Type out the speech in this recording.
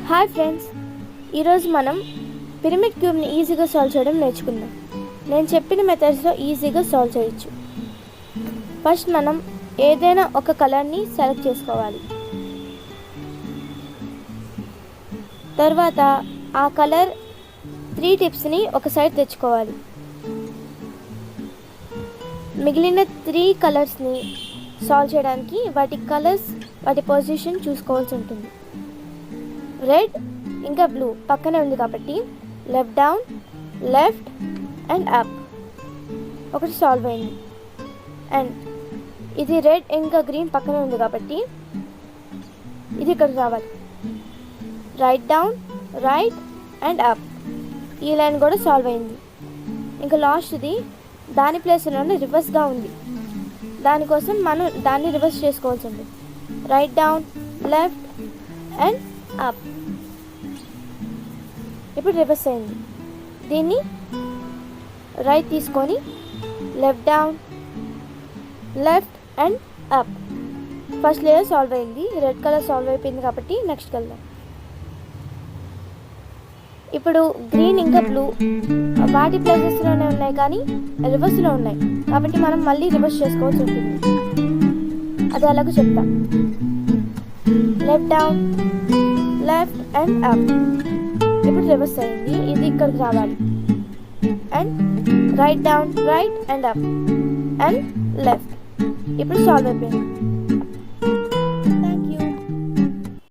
Hi friends, ఈరోజు మనం pyramid క్యూబ్ని ఈజీగా సాల్వ్ చేయడం నేర్చుకుందాం. నేను చెప్పిన మెథడ్స్లో ఈజీగా సాల్వ్ చేయొచ్చు. ఫస్ట్ మనం ఏదైనా ఒక కలర్ని సెలెక్ట్ చేసుకోవాలి. తర్వాత ఆ కలర్ 3 టిప్స్ని ఒక సైడ్ తెచ్చుకోవాలి. మిగిలిన 3 కలర్స్ని సాల్వ్ చేయడానికి వాటి కలర్స్, వాటి పొజిషన్ చూసుకోవాల్సి ఉంటుంది. రెడ్ ఇంకా బ్లూ పక్కనే ఉంది కాబట్టి left down, left and up ఒకటి సాల్వ్ అయింది. అండ్ ఇది రెడ్ ఇంకా గ్రీన్ పక్కనే ఉంది కాబట్టి ఇది ఇక్కడికి రావాలి. Right down, right and up ఈ లైన్ కూడా సాల్వ్ అయింది. ఇంకా లాస్ట్ది దాని ప్లేస్లోనే రివర్స్గా ఉంది. దానికోసం మనం దాన్ని రివర్స్ చేసుకోవాల్సి ఉంది. Right down, left and up ఇప్పుడు రివర్స్ అయింది. దీన్ని రైట్ తీసుకొని left down, left and up. First layer solve అయింది. రెడ్ కలర్ సాల్వ్ అయిపోయింది కాబట్టి నెక్స్ట్ వెళ్దాం. ఇప్పుడు గ్రీన్ ఇంకా బ్లూ వాటి ప్లేసెస్లోనే ఉన్నాయి కానీ రివర్స్లో ఉన్నాయి కాబట్టి మనం మళ్ళీ రివర్స్ చేసుకోవాల్సి ఉంటుంది. అది అలాగూ చెప్తాం. Left down, left and up ఇప్పుడు రివర్స్ అయింది. ఇది ఇక్కడికి రావాలి. And right down, right and up and left ఇప్పుడు సాల్వ్ అయిపోయింది.